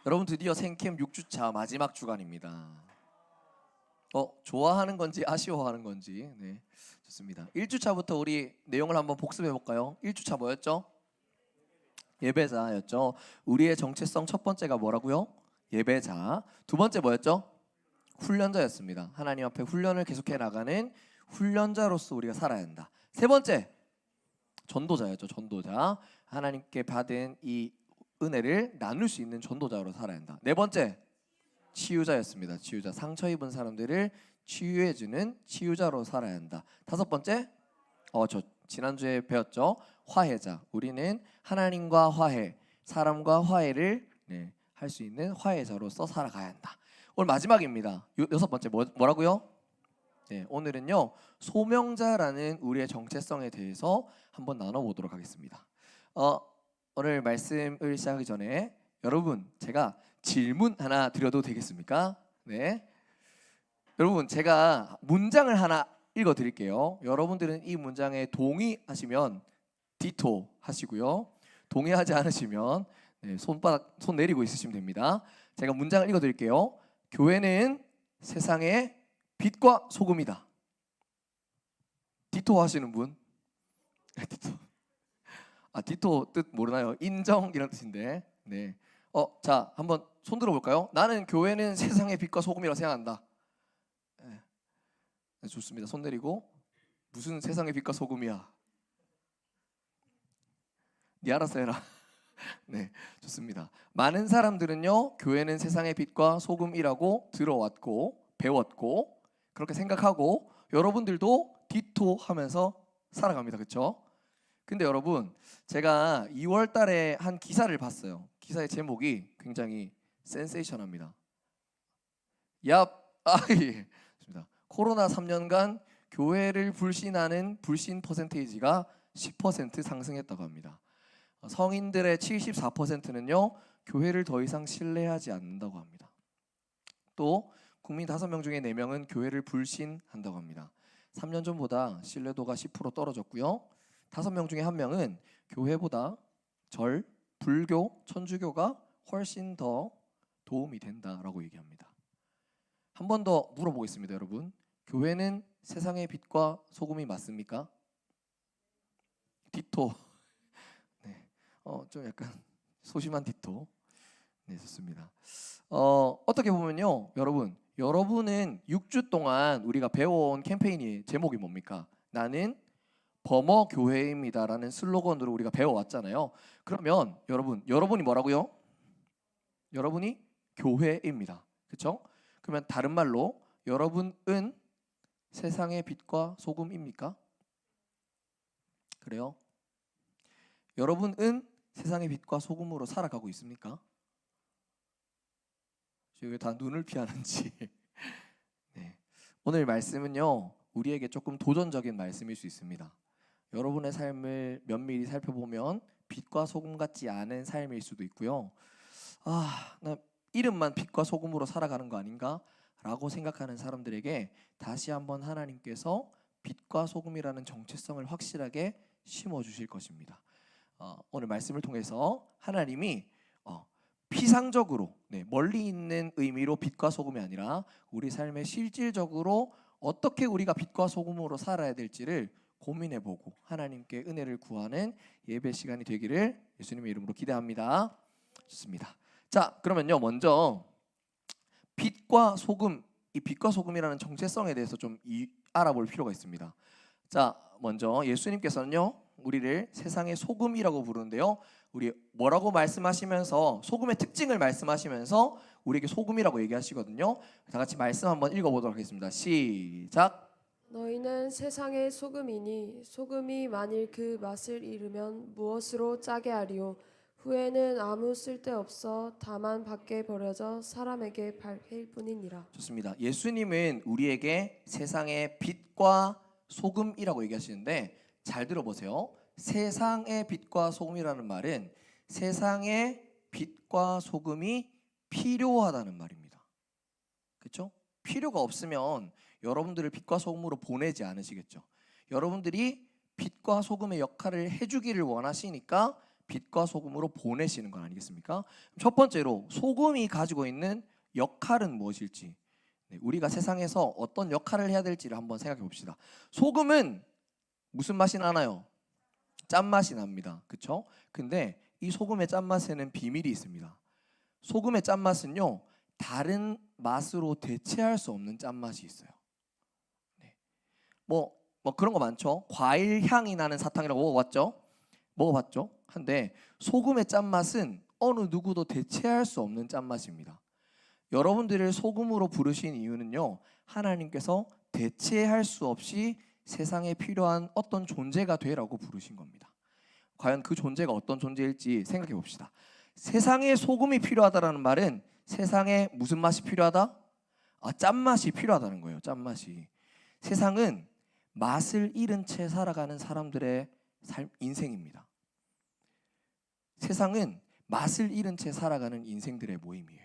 여러분 드디어 생캠 6주차 마지막 주간입니다. 좋아하는 건지 아쉬워하는 건지. 네, 좋습니다. 1주차부터 우리 내용을 한번 복습해 볼까요? 1주차 뭐였죠? 예배자였죠. 우리의 정체성 첫 번째가 뭐라고요? 예배자. 두 번째 뭐였죠? 훈련자였습니다. 하나님 앞에 훈련을 계속해 나가는 훈련자로서 우리가 살아야 한다. 세 번째 전도자였죠. 전도자. 하나님께 받은 이 은혜를 나눌 수 있는 전도자로 살아야 한다. 네 번째 치유자였습니다. 치유자. 상처 입은 사람들을 치유해주는 치유자로 살아야 한다. 다섯 번째 저 지난주에 배웠죠. 화해자. 우리는 하나님과 화해, 사람과 화해를 할 수 있는 화해자로서 살아가야 한다. 오늘 마지막입니다. 여섯 번째 뭐라고요? 네, 오늘은요 소명자라는 우리의 정체성에 대해서 한번 나눠보도록 하겠습니다. 오늘 말씀을 시작하기 전에 여러분 제가 질문 하나 드려도 되겠습니까? 네. 여러분 제가 문장을 하나 읽어드릴게요. 여러분들은 이 문장에 동의하시면 디토 하시고요. 동의하지 않으시면 손 내리고 있으시면 됩니다. 제가 문장을 읽어드릴게요. 교회는 세상의 빛과 소금이다. 디토 하시는 분? 디토. 디토 뜻 모르나요? 인정 이런 뜻인데. 네. 자 한번 손 들어볼까요? 나는 교회는 세상의 빛과 소금이라고 생각한다. 네, 좋습니다. 손 내리고. 무슨 세상의 빛과 소금이야? 네 알아서 해라. 네, 좋습니다. 많은 사람들은요 교회는 세상의 빛과 소금이라고 들어왔고 배웠고 그렇게 생각하고 여러분들도 디토 하면서 살아갑니다. 그렇죠? 근데 여러분 제가 2월 달에 한 기사를 봤어요. 기사의 제목이 굉장히 센세이션합니다. 예. 좋습니다. 코로나 3년간 교회를 불신하는 불신 퍼센테이지가 10% 상승했다고 합니다. 성인들의 74%는요 교회를 더 이상 신뢰하지 않는다고 합니다. 또 국민 5명 중에 4명은 교회를 불신한다고 합니다. 3년 전보다 신뢰도가 10% 떨어졌고요. 5명 중에 1명은 교회보다 불교, 천주교가 훨씬 더 도움이 된다라고 얘기합니다. 한 번 더 물어보겠습니다, 여러분. 교회는 세상의 빛과 소금이 맞습니까? 디토. 네, 좀 약간 소심한 디토. 네, 좋습니다. 어떻게 보면요, 여러분은 6주 동안 우리가 배워온 캠페인이 제목이 뭡니까? 나는 범어 교회입니다라는 슬로건으로 우리가 배워왔잖아요. 그러면 여러분이 뭐라고요? 여러분이 교회입니다. 그렇죠? 그러면 다른 말로 여러분은 세상의 빛과 소금입니까? 그래요? 여러분은 세상의 빛과 소금으로 살아가고 있습니까? 왜 다 눈을 피하는지. 네. 오늘 말씀은요 우리에게 조금 도전적인 말씀일 수 있습니다. 여러분의 삶을 면밀히 살펴보면 빛과 소금 같지 않은 삶일 수도 있고요. 나 이름만 빛과 소금으로 살아가는 거 아닌가? 라고 생각하는 사람들에게 다시 한번 하나님께서 빛과 소금이라는 정체성을 확실하게 심어주실 것입니다. 오늘 말씀을 통해서 하나님이 피상적으로 멀리 있는 의미로 빛과 소금이 아니라 우리 삶에 실질적으로 어떻게 우리가 빛과 소금으로 살아야 될지를 고민해보고 하나님께 은혜를 구하는 예배 시간이 되기를 예수님의 이름으로 기대합니다. 좋습니다. 자, 그러면요 먼저 빛과 소금, 이 빛과 소금이라는 정체성에 대해서 좀 알아볼 필요가 있습니다. 자, 먼저 예수님께서는요 우리를 세상의 소금이라고 부르는데요. 우리 뭐라고 말씀하시면서 소금의 특징을 말씀하시면서 우리에게 소금이라고 얘기하시거든요. 다 같이 말씀 한번 읽어보도록 하겠습니다. 시작. 너희는 세상의 소금이니 소금이 만일 그 맛을 잃으면 무엇으로 짜게 하리요? 후에는 아무 쓸데없어 다만 밖에 버려져 사람에게 밟힐 뿐이니라. 좋습니다. 예수님은 우리에게 세상의 빛과 소금이라고 얘기하시는데 잘 들어보세요. 세상의 빛과 소금이라는 말은 세상의 빛과 소금이 필요하다는 말입니다. 그렇죠? 필요가 없으면 여러분들을 빛과 소금으로 보내지 않으시겠죠. 여러분들이 빛과 소금의 역할을 해주기를 원하시니까 빛과 소금으로 보내시는 건 아니겠습니까? 첫 번째로 소금이 가지고 있는 역할은 무엇일지, 우리가 세상에서 어떤 역할을 해야 될지를 한번 생각해 봅시다. 소금은 무슨 맛이 나나요? 짠맛이 납니다. 그렇죠? 근데 이 소금의 짠맛에는 비밀이 있습니다. 소금의 짠맛은요, 다른 맛으로 대체할 수 없는 짠맛이 있어요. 네. 뭐 그런 거 많죠. 과일 향이 나는 사탕이라고 먹어봤죠? 한데 소금의 짠맛은 어느 누구도 대체할 수 없는 짠맛입니다. 여러분들을 소금으로 부르신 이유는요, 하나님께서 대체할 수 없이 세상에 필요한 어떤 존재가 되라고 부르신 겁니다. 과연 그 존재가 어떤 존재일지 생각해 봅시다. 세상에 소금이 필요하다라는 말은 세상에 무슨 맛이 필요하다? 짠맛이 필요하다는 거예요. 짠맛이. 세상은 맛을 잃은 채 살아가는 사람들의 인생입니다. 세상은 맛을 잃은 채 살아가는 인생들의 모임이에요.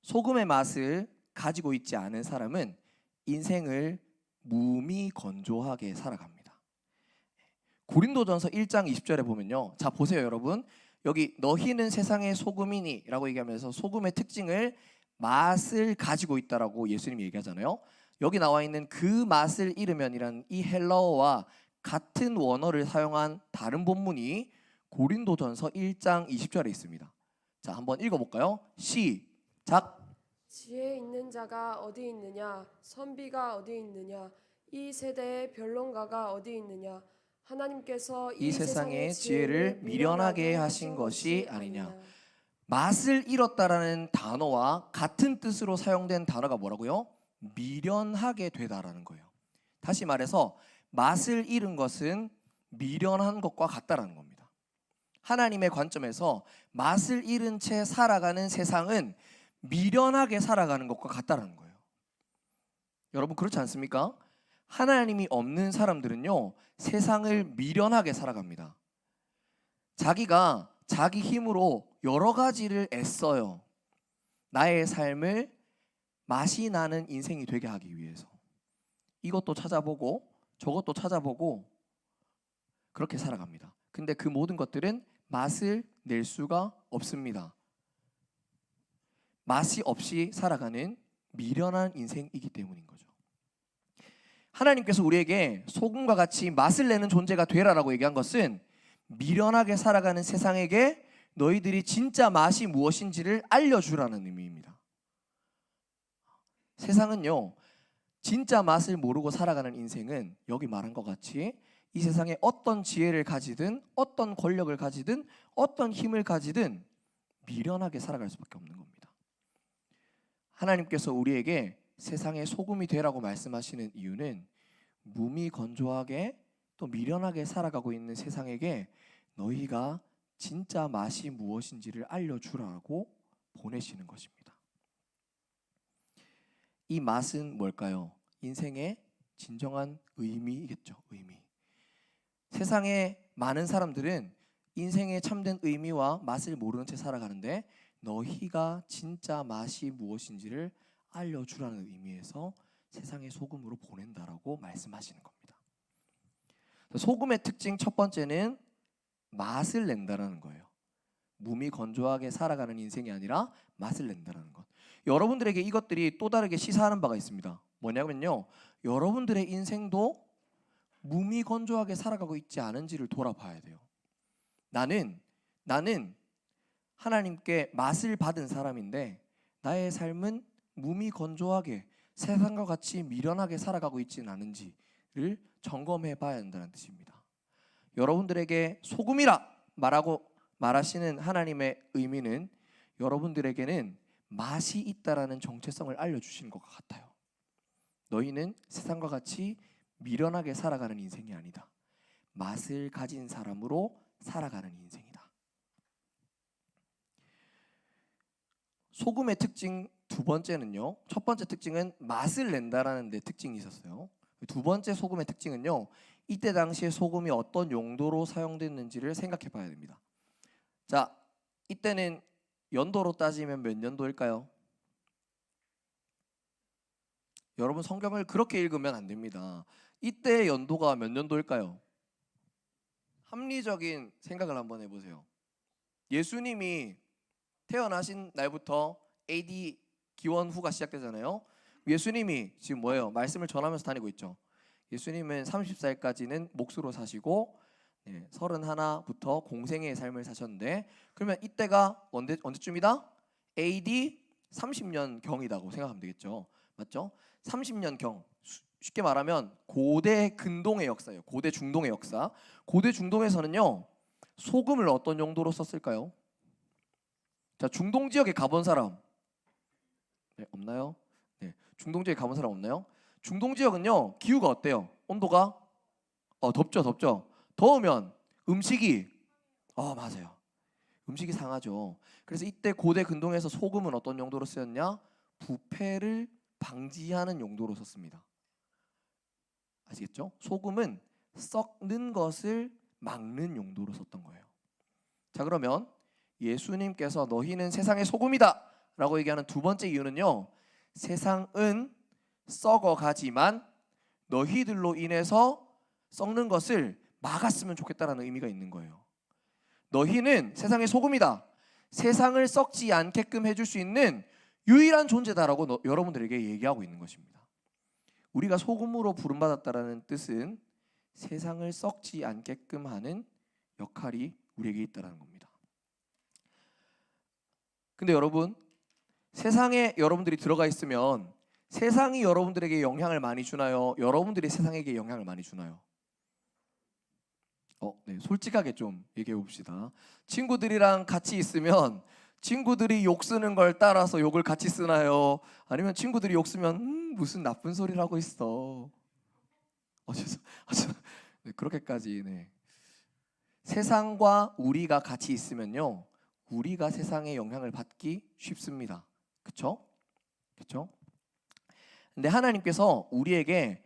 소금의 맛을 가지고 있지 않은 사람은 인생을 무미건조하게 살아갑니다. 고린도전서 1장 20절에 보면요. 자, 보세요, 여러분. 여기 너희는 세상의 소금이니 라고 얘기하면서 소금의 특징을 맛을 가지고 있다라고 예수님이 얘기하잖아요. 여기 나와 있는 그 맛을 잃으면이라는 이 헬라어와 같은 원어를 사용한 다른 본문이 고린도전서 1장 20절에 있습니다. 자, 한번 읽어볼까요? 시작. 지혜 있는 자가 어디 있느냐? 선비가 어디 있느냐? 이 세대의 변론가가 어디 있느냐? 하나님께서 이 세상의 지혜를 미련하게 하신 것이 아니냐. 맛을 잃었다라는 단어와 같은 뜻으로 사용된 단어가 뭐라고요? 미련하게 되다라는 거예요. 다시 말해서 맛을 잃은 것은 미련한 것과 같다라는 겁니다. 하나님의 관점에서 맛을 잃은 채 살아가는 세상은 미련하게 살아가는 것과 같다라는 거예요. 여러분, 그렇지 않습니까? 하나님이 없는 사람들은요, 세상을 미련하게 살아갑니다. 자기가 자기 힘으로 여러 가지를 애써요. 나의 삶을 맛이 나는 인생이 되게 하기 위해서 이것도 찾아보고 저것도 찾아보고 그렇게 살아갑니다. 근데 그 모든 것들은 맛을 낼 수가 없습니다. 맛이 없이 살아가는 미련한 인생이기 때문인 거죠. 하나님께서 우리에게 소금과 같이 맛을 내는 존재가 되라라고 얘기한 것은 미련하게 살아가는 세상에게 너희들이 진짜 맛이 무엇인지를 알려주라는 의미입니다. 세상은요, 진짜 맛을 모르고 살아가는 인생은 여기 말한 것 같이 이 세상에 어떤 지혜를 가지든 어떤 권력을 가지든 어떤 힘을 가지든 미련하게 살아갈 수밖에 없는 겁니다. 하나님께서 우리에게 세상의 소금이 되라고 말씀하시는 이유는 무미건조하게 또 미련하게 살아가고 있는 세상에게 너희가 진짜 맛이 무엇인지를 알려주라고 보내시는 것입니다. 이 맛은 뭘까요? 인생의 진정한 의미이겠죠. 의미. 세상에 많은 사람들은 인생의 참된 의미와 맛을 모르는 채 살아가는데 너희가 진짜 맛이 무엇인지를 알려주라는 의미에서 세상의 소금으로 보낸다라고 말씀하시는 겁니다. 소금의 특징 첫 번째는 맛을 낸다라는 거예요. 무미건조하게 살아가는 인생이 아니라 맛을 낸다라는 것. 여러분들에게 이것들이 또 다르게 시사하는 바가 있습니다. 뭐냐면요, 여러분들의 인생도 무미건조하게 살아가고 있지 않은지를 돌아봐야 돼요. 나는 하나님께 맛을 받은 사람인데 나의 삶은 무미건조하게 세상과 같이 미련하게 살아가고 있지는 않은지를 점검해 봐야 한다는 뜻입니다. 여러분들에게 소금이라 말하시는 하나님의 의미는 여러분들에게는 맛이 있다라는 정체성을 알려주시는 것 같아요. 너희는 세상과 같이 미련하게 살아가는 인생이 아니다. 맛을 가진 사람으로 살아가는 인생이다. 소금의 특징 두 번째는요. 첫 번째 특징은 맛을 낸다라는 데 특징이 있었어요. 두 번째 소금의 특징은요. 이때 당시에 소금이 어떤 용도로 사용됐는지를 생각해 봐야 됩니다. 자, 이때는 연도로 따지면 몇 년도일까요? 여러분, 성경을 그렇게 읽으면 안 됩니다. 이때 연도가 몇 년도일까요? 합리적인 생각을 한번 해보세요. 예수님이 태어나신 날부터 AD 기원 후가 시작되잖아요. 예수님이 지금 뭐예요? 말씀을 전하면서 다니고 있죠. 예수님은 30살까지는 몫으로 사시고 31부터 공생애의 삶을 사셨는데, 그러면 이때가 언제쯤이다? AD 30년 경이라고 생각하면 되겠죠. 맞죠? 30년 경. 쉽게 말하면 고대 근동의 역사예요. 고대 중동의 역사. 고대 중동에서는요, 소금을 어떤 용도로 썼을까요? 자, 중동 지역에 가본 사람 없나요? 중동 지역에 가본 사람 없나요? 중동 지역은요, 기후가 어때요? 온도가 덥죠. 더우면 음식이 맞아요. 음식이 상하죠. 그래서 이때 고대 근동에서 소금은 어떤 용도로 쓰였냐? 부패를 방지하는 용도로 썼습니다. 아시겠죠? 소금은 썩는 것을 막는 용도로 썼던 거예요. 자, 그러면 예수님께서 너희는 세상의 소금이다 라고 얘기하는 두 번째 이유는요, 세상은 썩어가지만 너희들로 인해서 썩는 것을 막았으면 좋겠다라는 의미가 있는 거예요. 너희는 세상의 소금이다. 세상을 썩지 않게끔 해줄 수 있는 유일한 존재다라고 여러분들에게 얘기하고 있는 것입니다. 우리가 소금으로 부름받았다라는 뜻은 세상을 썩지 않게끔 하는 역할이 우리에게 있다는 겁니다. 근데 여러분, 세상에 여러분들이 들어가 있으면 세상이 여러분들에게 영향을 많이 주나요? 여러분들이 세상에게 영향을 많이 주나요? 솔직하게 좀 얘기해 봅시다. 친구들이랑 같이 있으면 친구들이 욕 쓰는 걸 따라서 욕을 같이 쓰나요? 아니면 친구들이 욕 쓰면 무슨 나쁜 소리를 하고 있어. 그렇게까지. 세상과 우리가 같이 있으면요, 우리가 세상의 영향을 받기 쉽습니다. 그렇죠? 근데 하나님께서 우리에게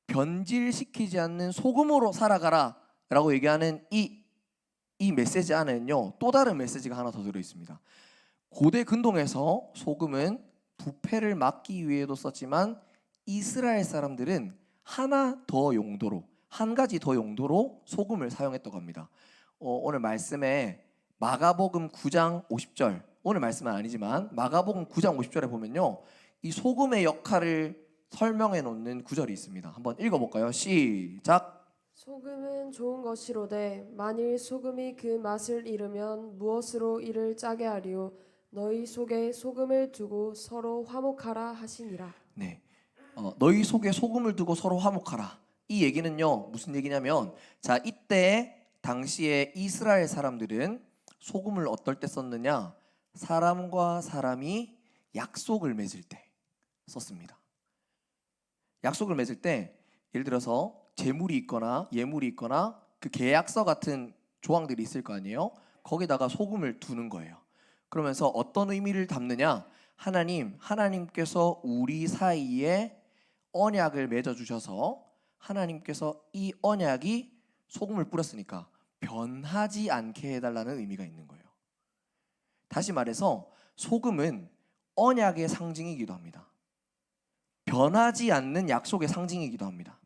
변질시키지 않는 소금으로 살아가라 라고 얘기하는 이 메시지 안에는요, 또 다른 메시지가 하나 더 들어있습니다. 고대 근동에서 소금은 부패를 막기 위해도 썼지만 이스라엘 사람들은 한 가지 더 용도로 소금을 사용했다고 합니다. 오늘 말씀에 마가복음 9장 50절, 오늘 말씀은 아니지만 마가복음 9장 50절에 보면요, 이 소금의 역할을 설명해 놓는 구절이 있습니다. 한번 읽어볼까요? 시작. 소금은 좋은 것이로되 만일 소금이 그 맛을 잃으면 무엇으로 이를 짜게 하리요? 너희 속에 소금을 두고 서로 화목하라 하시니라. 네, 너희 속에 소금을 두고 서로 화목하라. 이 얘기는요, 무슨 얘기냐면, 자, 이때 당시에 이스라엘 사람들은 소금을 어떨 때 썼느냐? 사람과 사람이 약속을 맺을 때 썼습니다. 약속을 맺을 때, 예를 들어서 재물이 있거나 예물이 있거나 그 계약서 같은 조항들이 있을 거 아니에요? 거기다가 소금을 두는 거예요. 그러면서 어떤 의미를 담느냐? 하나님께서 우리 사이에 언약을 맺어 주셔서 하나님께서 이 언약이 소금을 뿌렸으니까 변하지 않게 해달라는 의미가 있는 거예요. 다시 말해서 소금은 언약의 상징이기도 합니다. 변하지 않는 약속의 상징이기도 합니다.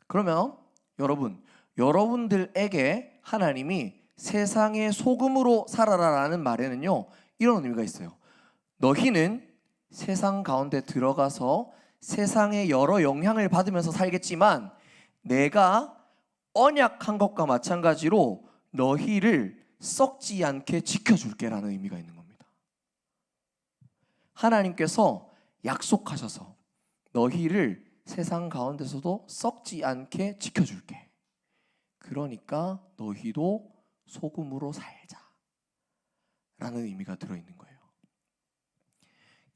그러면 여러분들에게 하나님이 세상의 소금으로 살아라라는 말에는요, 이런 의미가 있어요. 너희는 세상 가운데 들어가서 세상의 여러 영향을 받으면서 살겠지만 내가 언약한 것과 마찬가지로 너희를 썩지 않게 지켜줄게라는 의미가 있는 겁니다. 하나님께서 약속하셔서 너희를 세상 가운데서도 썩지 않게 지켜줄게. 그러니까 너희도 소금으로 살자 라는 의미가 들어있는 거예요.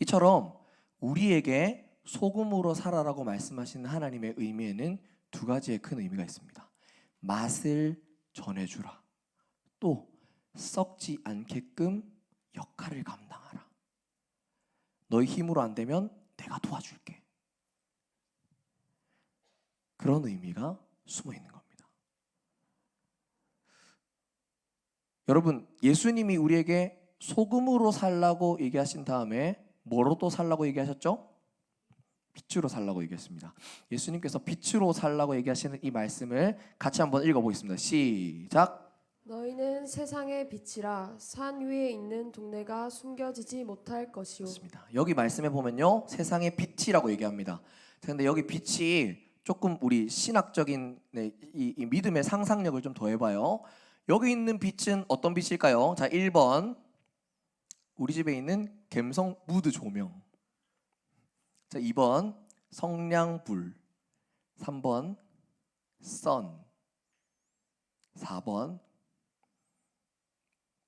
이처럼 우리에게 소금으로 살아라고 말씀하시는 하나님의 의미에는 두 가지의 큰 의미가 있습니다. 맛을 전해주라. 또 썩지 않게끔 역할을 감당하라. 너희 힘으로 안 되면 내가 도와줄게. 그런 의미가 숨어 있는 겁니다. 여러분, 예수님이 우리에게 소금으로 살라고 얘기하신 다음에 뭐로 또 살라고 얘기하셨죠? 빛으로 살라고 얘기했습니다. 예수님께서 빛으로 살라고 얘기하시는 이 말씀을 같이 한번 읽어보겠습니다. 시작. 너희는 세상의 빛이라. 산 위에 있는 동네가 숨겨지지 못할 것이요. 맞습니다. 여기 말씀에 보면요, 세상의 빛이라고 얘기합니다. 그런데 여기 빛이 조금 우리 신학적인 이 믿음의 상상력을 좀 더해봐요. 여기 있는 빛은 어떤 빛일까요? 자, 1번 우리 집에 있는 갬성 무드 조명. 자, 2번 성냥불. 3번 선. 4번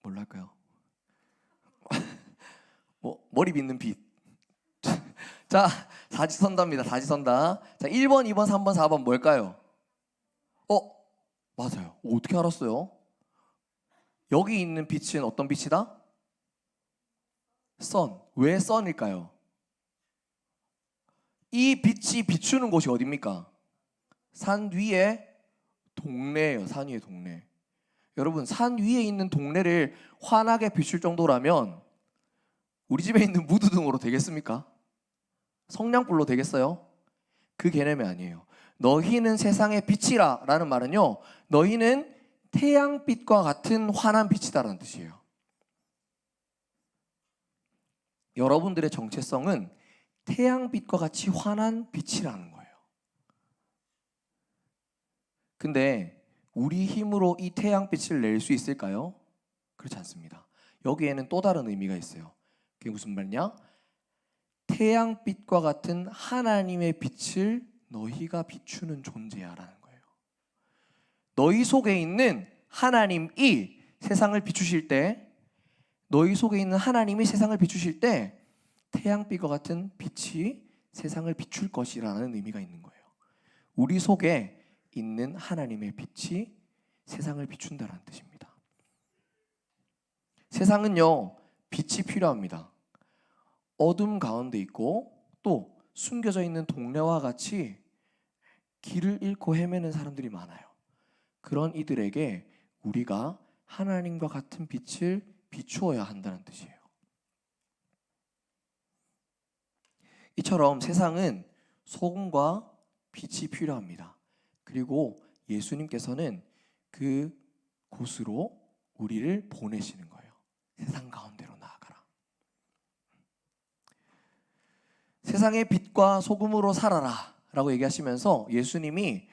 뭘로 할까요? 뭐 머리 빗는 빛. 자, 사지선다입니다. 사지선다. 자, 1번, 2번, 3번, 4번 뭘까요? 맞아요. 어떻게 알았어요? 여기 있는 빛은 어떤 빛이다? 선. 왜 선일까요? 이 빛이 비추는 곳이 어디입니까? 산 위에 동네예요. 산 위에 동네. 여러분, 산 위에 있는 동네를 환하게 비출 정도라면 우리 집에 있는 무드등으로 되겠습니까? 성냥불로 되겠어요? 그 개념이 아니에요. 너희는 세상의 빛이라 라는 말은요, 너희는 태양빛과 같은 환한 빛이다라는 뜻이에요. 여러분들의 정체성은 태양빛과 같이 환한 빛이라는 거예요. 근데 우리 힘으로 이 태양빛을 낼 수 있을까요? 그렇지 않습니다. 여기에는 또 다른 의미가 있어요. 그게 무슨 말이냐? 태양빛과 같은 하나님의 빛을 너희가 비추는 존재야라는 거예요. 너희 속에 있는 하나님이 세상을 비추실 때, 너희 속에 있는 하나님이 세상을 비추실 때 태양빛과 같은 빛이 세상을 비출 것이라는 의미가 있는 거예요. 우리 속에 있는 하나님의 빛이 세상을 비춘다는 뜻입니다. 세상은요, 빛이 필요합니다. 어둠 가운데 있고 또 숨겨져 있는 동네와 같이 길을 잃고 헤매는 사람들이 많아요. 그런 이들에게 우리가 하나님과 같은 빛을 비추어야 한다는 뜻이에요. 이처럼 세상은 소금과 빛이 필요합니다. 그리고 예수님께서는 그 곳으로 우리를 보내시는 거예요. 세상 가운데로 나아가라. 세상의 빛과 소금으로 살아라 라고 얘기하시면서 예수님이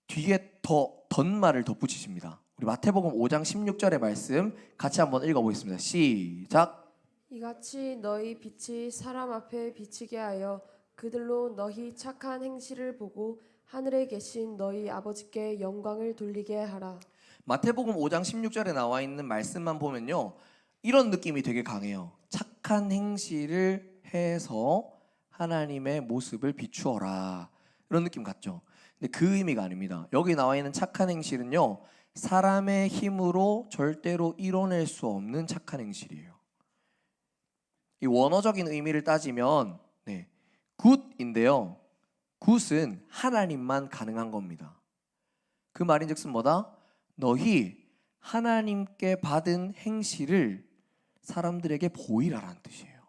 뒤에 덧말을 덧붙이십니다. 우리 마태복음 5장 16절의 말씀 같이 한번 읽어보겠습니다. 시작. 이같이 너희 빛이 사람 앞에 비치게 하여 그들로 너희 착한 행실을 보고 하늘에 계신 너희 아버지께 영광을 돌리게 하라. 마태복음 5장 16절에 나와 있는 말씀만 보면요, 이런 느낌이 되게 강해요. 착한 행실을 해서 하나님의 모습을 비추어라, 이런 느낌 같죠? 근데 그 의미가 아닙니다. 여기 나와 있는 착한 행실은요, 사람의 힘으로 절대로 이뤄낼 수 없는 착한 행실이에요. 이 원어적인 의미를 따지면 굿인데요, 굿은 하나님만 가능한 겁니다. 그 말인즉슨 뭐다? 너희 하나님께 받은 행실을 사람들에게 보이라라는 뜻이에요.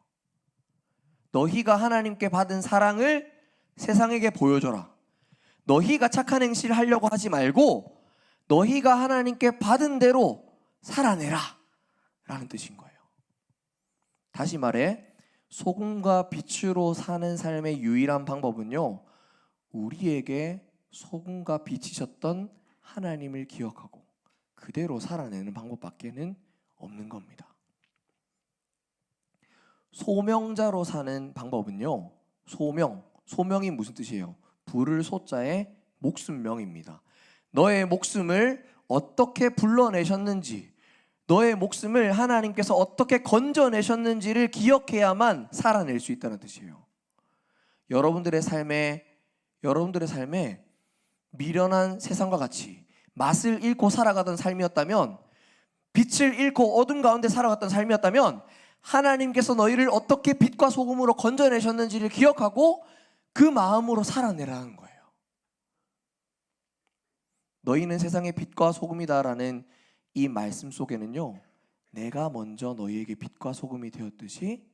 너희가 하나님께 받은 사랑을 세상에게 보여줘라. 너희가 착한 행실을 하려고 하지 말고 너희가 하나님께 받은 대로 살아내라 라는 뜻인 거예요. 다시 말해, 소금과 빛으로 사는 삶의 유일한 방법은요, 우리에게 소금과 빛이셨던 하나님을 기억하고 그대로 살아내는 방법밖에는 없는 겁니다. 소명자로 사는 방법은요, 소명이 무슨 뜻이에요? 부를 소자에 목숨명입니다. 너의 목숨을 어떻게 불러내셨는지, 너의 목숨을 하나님께서 어떻게 건져내셨는지를 기억해야만 살아낼 수 있다는 뜻이에요. 여러분들의 삶에 미련한 세상과 같이 맛을 잃고 살아가던 삶이었다면, 빛을 잃고 어둠 가운데 살아갔던 삶이었다면, 하나님께서 너희를 어떻게 빛과 소금으로 건져내셨는지를 기억하고 그 마음으로 살아내라는 거예요. 너희는 세상의 빛과 소금이다라는 이 말씀 속에는요, 내가 먼저 너희에게 빛과 소금이 되었듯이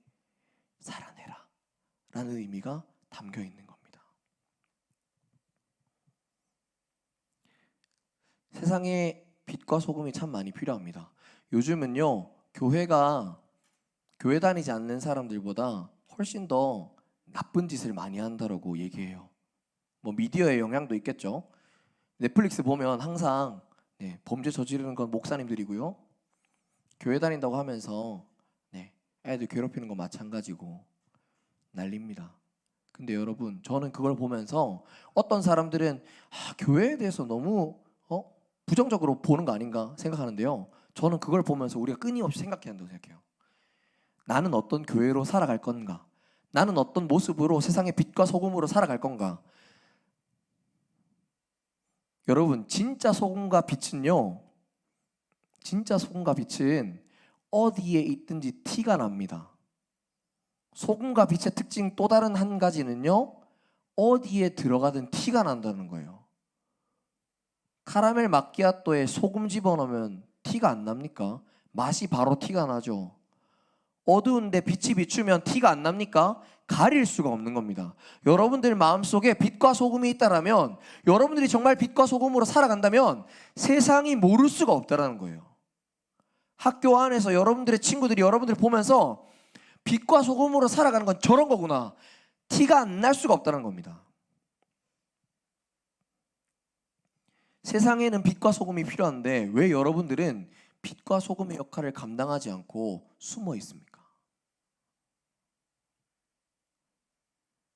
살아내라 라는 의미가 담겨 있는 겁니다. 세상에 빛과 소금이 참 많이 필요합니다. 요즘은요, 교회 다니지 않는 사람들보다 훨씬 더 나쁜 짓을 많이 한다라고 얘기해요. 뭐 미디어의 영향도 있겠죠. 넷플릭스 보면 항상 범죄 저지르는 건 목사님들이고요. 교회 다닌다고 하면서 애들 괴롭히는 건 마찬가지고 난립니다. 근데 여러분, 저는 그걸 보면서 어떤 사람들은 교회에 대해서 너무 부정적으로 보는 거 아닌가 생각하는데요. 저는 그걸 보면서 우리가 끊임없이 생각해야 한다고 생각해요. 나는 어떤 교회로 살아갈 건가? 나는 어떤 모습으로 세상의 빛과 소금으로 살아갈 건가? 여러분, 진짜 소금과 빛은 어디에 있든지 티가 납니다. 소금과 빛의 특징 또 다른 한 가지는요, 어디에 들어가든 티가 난다는 거예요. 카라멜 마키아토에 소금 집어넣으면 티가 안 납니까? 맛이 바로 티가 나죠. 어두운데 빛이 비추면 티가 안 납니까? 가릴 수가 없는 겁니다. 여러분들 마음속에 빛과 소금이 있다라면, 여러분들이 정말 빛과 소금으로 살아간다면 세상이 모를 수가 없다라는 거예요. 학교 안에서 여러분들의 친구들이 여러분들을 보면서 빛과 소금으로 살아가는 건 저런 거구나, 티가 안 날 수가 없다는 겁니다. 세상에는 빛과 소금이 필요한데 왜 여러분들은 빛과 소금의 역할을 감당하지 않고 숨어 있습니까?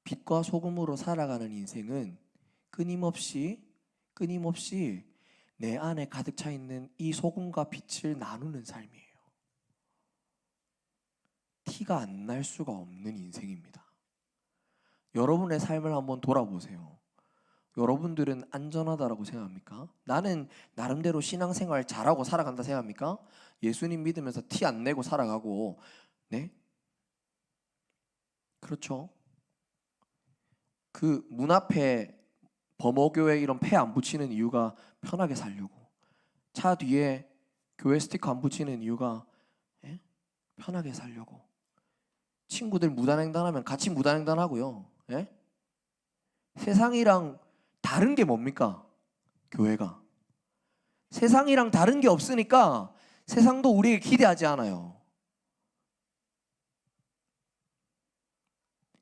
빛과 소금으로 살아가는 인생은 끊임없이 내 안에 가득 차 있는 이 소금과 빛을 나누는 삶이에요. 티가 안 날 수가 없는 인생입니다. 여러분의 삶을 한번 돌아보세요. 여러분들은 안전하다라고 생각합니까? 나는 나름대로 신앙생활 잘하고 살아간다 생각합니까? 예수님 믿으면서 티 안 내고 살아가고, 그렇죠. 그 문 앞에 범어교회 이런 폐 안 붙이는 이유가 편하게 살려고, 차 뒤에 교회 스티커 안 붙이는 이유가 편하게 살려고, 친구들 무단횡단하면 같이 무단횡단하고요. 세상이랑 다른 게 뭡니까? 교회가. 세상이랑 다른 게 없으니까 세상도 우리에게 기대하지 않아요.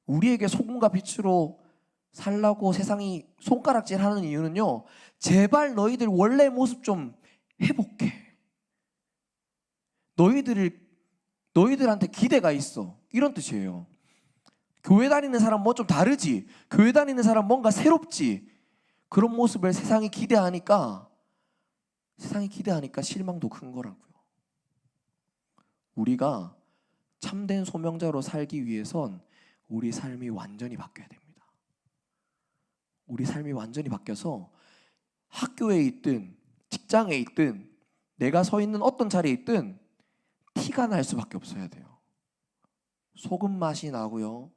우리에게 소금과 빛으로 살라고 세상이 손가락질하는 이유는요, 제발 너희들 원래 모습 좀 회복해. 너희들한테 기대가 있어. 이런 뜻이에요. 교회 다니는 사람 뭐 좀 다르지? 교회 다니는 사람 뭔가 새롭지? 그런 모습을 세상이 기대하니까 실망도 큰 거라고요. 우리가 참된 소명자로 살기 위해선 우리 삶이 완전히 바뀌어야 됩니다. 우리 삶이 완전히 바뀌어서 학교에 있든 직장에 있든 내가 서 있는 어떤 자리에 있든 티가 날 수밖에 없어야 돼요. 소금 맛이 나고요,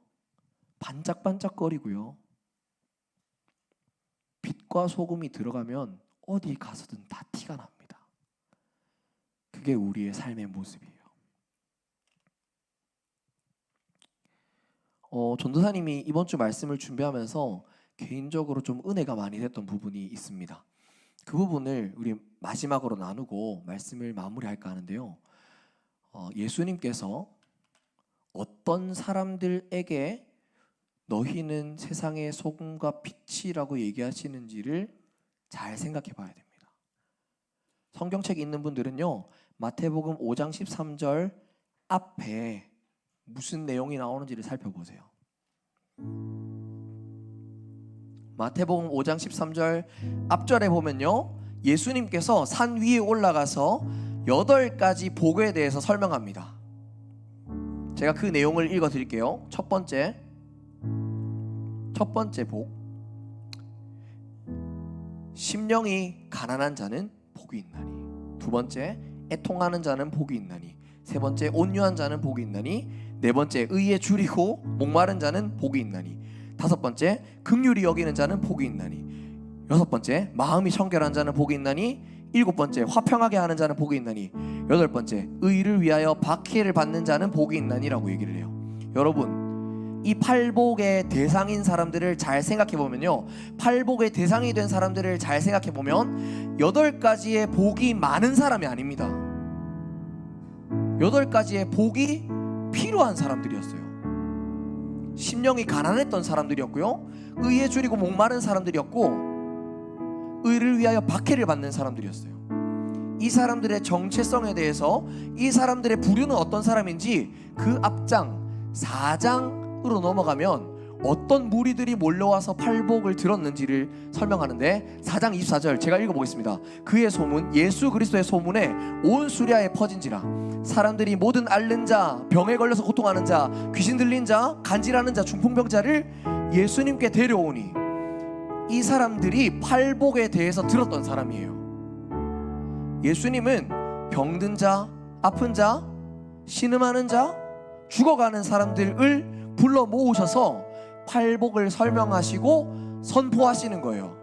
반짝반짝거리고요. 빛과 소금이 들어가면 어디 가서든 다 티가 납니다. 그게 우리의 삶의 모습이에요. 전도사님이 이번 주 말씀을 준비하면서 개인적으로 좀 은혜가 많이 됐던 부분이 있습니다. 그 부분을 우리 마지막으로 나누고 말씀을 마무리할까 하는데요. 예수님께서 어떤 사람들에게 너희는 세상의 소금과 빛이라고 얘기하시는지를 잘 생각해 봐야 됩니다. 성경책 있는 분들은요, 마태복음 5장 13절 앞에 무슨 내용이 나오는지를 살펴보세요. 마태복음 5장 13절 앞절에 보면요, 예수님께서 산 위에 올라가서 8가지 복에 대해서 설명합니다. 제가 그 내용을 읽어 드릴게요. 첫 번째 복, 심령이 가난한 자는 복이 있나니. 두 번째, 애통하는 자는 복이 있나니. 세 번째, 온유한 자는 복이 있나니. 네 번째, 의에 줄이고 목마른 자는 복이 있나니. 다섯 번째, 긍휼히 여기는 자는 복이 있나니. 여섯 번째, 마음이 청결한 자는 복이 있나니. 일곱 번째, 화평하게 하는 자는 복이 있나니. 여덟 번째, 의를 위하여 박해를 받는 자는 복이 있나니라고 얘기를 해요. 여러분, 이 팔복의 대상인 사람들을 잘 생각해 보면요, 팔복의 대상이 된 사람들을 잘 생각해 보면 8가지의 복이 많은 사람이 아닙니다. 8가지의 복이 필요한 사람들이었어요. 심령이 가난했던 사람들이었고요, 의에 줄이고 목마른 사람들이었고, 의를 위하여 박해를 받는 사람들이었어요. 이 사람들의 정체성에 대해서, 이 사람들의 부류는 어떤 사람인지 그 앞장 4장으로 넘어가면 어떤 무리들이 몰려와서 팔복을 들었는지를 설명하는데, 4장 24절 제가 읽어보겠습니다. 그의 소문, 예수 그리스도의 소문에 온 수리아에 퍼진지라. 사람들이 모든 앓는 자, 병에 걸려서 고통하는 자, 귀신 들린 자, 간질하는 자, 중풍병자를 예수님께 데려오니, 이 사람들이 팔복에 대해서 들었던 사람이에요. 예수님은 병든 자, 아픈 자, 신음하는 자, 죽어가는 사람들을 불러 모으셔서 팔복을 설명하시고 선포하시는 거예요.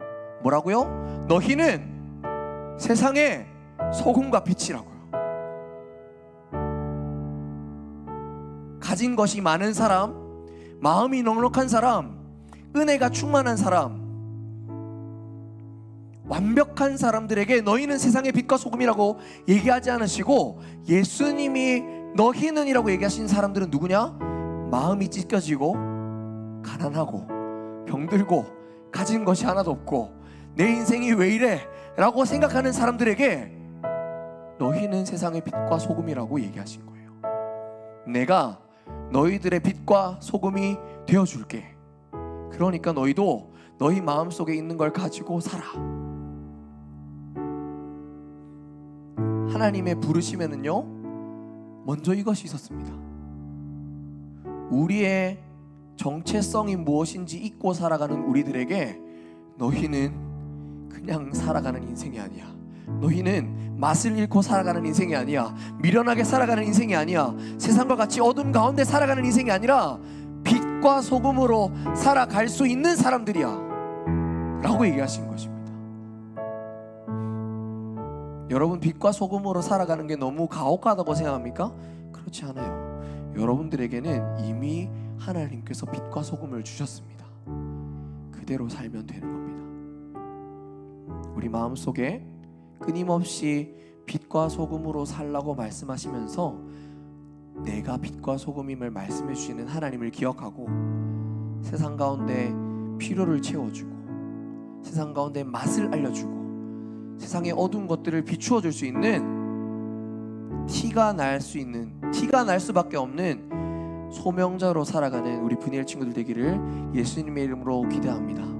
뭐라고요? 너희는 세상의 소금과 빛이라고요. 가진 것이 많은 사람, 마음이 넉넉한 사람, 은혜가 충만한 사람, 완벽한 사람들에게 너희는 세상의 빛과 소금이라고 얘기하지 않으시고, 예수님이 너희는 이라고 얘기하신 사람들은 누구냐? 마음이 찢겨지고 가난하고 병들고 가진 것이 하나도 없고 내 인생이 왜 이래? 라고 생각하는 사람들에게 너희는 세상의 빛과 소금이라고 얘기하신 거예요. 내가 너희들의 빛과 소금이 되어줄게. 그러니까 너희도 너희 마음속에 있는 걸 가지고 살아. 하나님의 부르심에는요, 먼저 이것이 있었습니다. 우리의 정체성이 무엇인지 잊고 살아가는 우리들에게 너희는 그냥 살아가는 인생이 아니야. 너희는 맛을 잃고 살아가는 인생이 아니야. 미련하게 살아가는 인생이 아니야. 세상과 같이 어둠 가운데 살아가는 인생이 아니라 빛과 소금으로 살아갈 수 있는 사람들이야 라고 얘기하신 것입니다. 여러분, 빛과 소금으로 살아가는 게 너무 가혹하다고 생각합니까? 그렇지 않아요. 여러분들에게는 이미 하나님께서 빛과 소금을 주셨습니다. 그대로 살면 되는 겁니다. 우리 마음속에 끊임없이 빛과 소금으로 살라고 말씀하시면서 내가 빛과 소금임을 말씀해 주시는 하나님을 기억하고, 세상 가운데 필요를 채워주고, 세상 가운데 맛을 알려주고, 세상의 어두운 것들을 비추어 줄 수 있는, 티가 날 수밖에 없는 소명자로 살아가는 우리 분이엘 친구들 되기를 예수님의 이름으로 기대합니다.